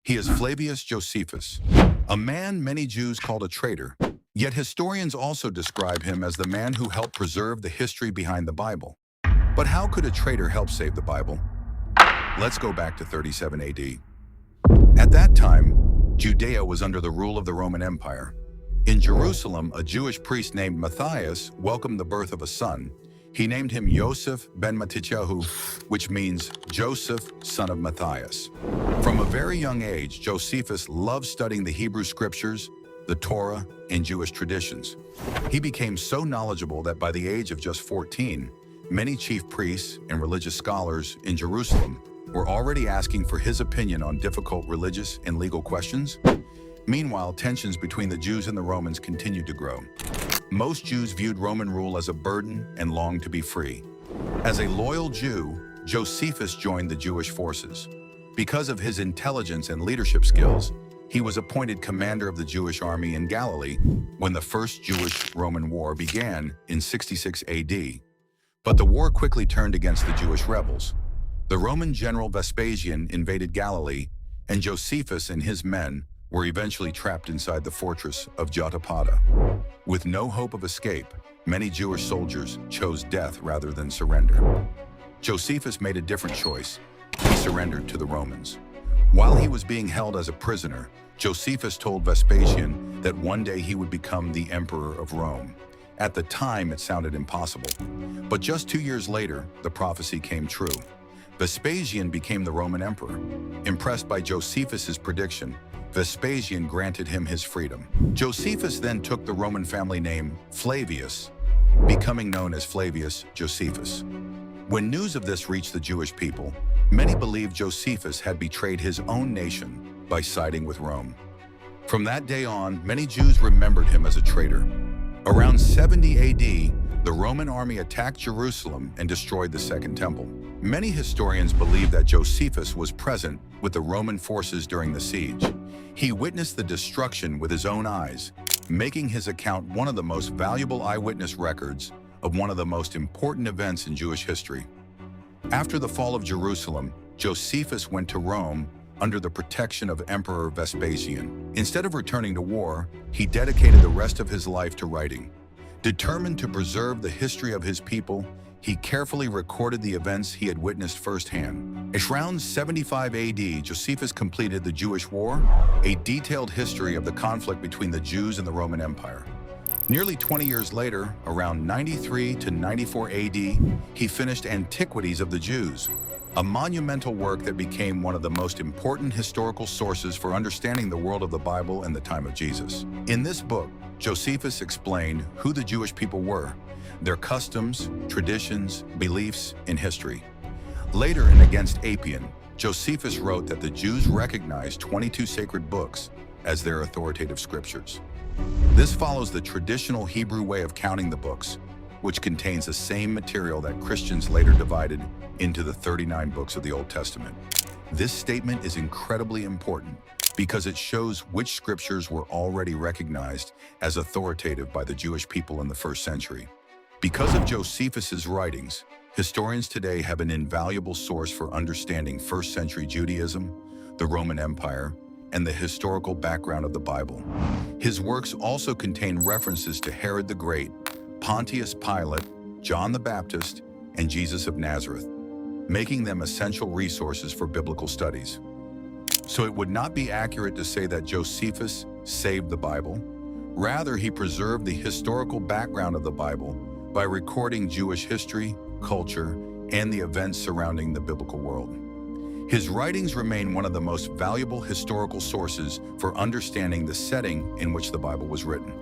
He is Flavius Josephus, a man many Jews called a traitor, yet historians also describe him as the man who helped preserve the history behind the Bible. But how could a traitor help save the Bible? Let's go back to 37 AD. At that time, Judea was under the rule of the Roman Empire. In Jerusalem, a Jewish priest named Matthias welcomed the birth of a son. He named him Yosef ben Matityahu, which means Joseph, son of Matthias. From a very young age, Josephus loved studying the Hebrew scriptures, the Torah, and Jewish traditions. He became so knowledgeable that by the age of just 14, many chief priests and religious scholars in Jerusalem were already asking for his opinion on difficult religious and legal questions. Meanwhile, tensions between the Jews and the Romans continued to grow. Most Jews viewed Roman rule as a burden and longed to be free. As a loyal Jew, Josephus joined the Jewish forces. Because of his intelligence and leadership skills, he was appointed commander of the Jewish army in Galilee when the First Jewish-Roman War began in 66 AD. But the war quickly turned against the Jewish rebels. The Roman general Vespasian invaded Galilee, and Josephus and his men were eventually trapped inside the fortress of Jotapata. With no hope of escape, many Jewish soldiers chose death rather than surrender. Josephus made a different choice. He surrendered to the Romans. While he was being held as a prisoner, Josephus told Vespasian that one day he would become the emperor of Rome. At the time, it sounded impossible. But just 2 years later, the prophecy came true. Vespasian became the Roman emperor. Impressed by Josephus's prediction, Vespasian granted him his freedom. Josephus then took the Roman family name Flavius, becoming known as Flavius Josephus. When news of this reached the Jewish people, many believed Josephus had betrayed his own nation by siding with Rome. From that day on, many Jews remembered him as a traitor. Around 70 AD, the Roman army attacked Jerusalem and destroyed the Second Temple. Many historians believe that Josephus was present with the Roman forces during the siege. He witnessed the destruction with his own eyes, making his account one of the most valuable eyewitness records of one of the most important events in Jewish history. After the fall of Jerusalem, Josephus went to Rome under the protection of Emperor Vespasian. Instead of returning to war, he dedicated the rest of his life to writing. Determined to preserve the history of his people, he carefully recorded the events he had witnessed firsthand. Around 75 AD, Josephus completed the Jewish War, a detailed history of the conflict between the Jews and the Roman Empire. Nearly 20 years later, around 93 to 94 AD, he finished Antiquities of the Jews, a monumental work that became one of the most important historical sources for understanding the world of the Bible and the time of Jesus. In this book, Josephus explained who the Jewish people were, their customs, traditions, beliefs, and history. Later, in Against Apion, Josephus wrote that the Jews recognized 22 sacred books as their authoritative scriptures. This follows the traditional Hebrew way of counting the books, which contains the same material that Christians later divided into the 39 books of the Old Testament. This statement is incredibly important because it shows which scriptures were already recognized as authoritative by the Jewish people in the first century. Because of Josephus's writings, historians today have an invaluable source for understanding first-century Judaism, the Roman Empire, and the historical background of the Bible. His works also contain references to Herod the Great, Pontius Pilate, John the Baptist, and Jesus of Nazareth, making them essential resources for biblical studies. So it would not be accurate to say that Josephus saved the Bible. Rather, he preserved the historical background of the Bible by recording Jewish history, culture, and the events surrounding the biblical world. His writings remain one of the most valuable historical sources for understanding the setting in which the Bible was written.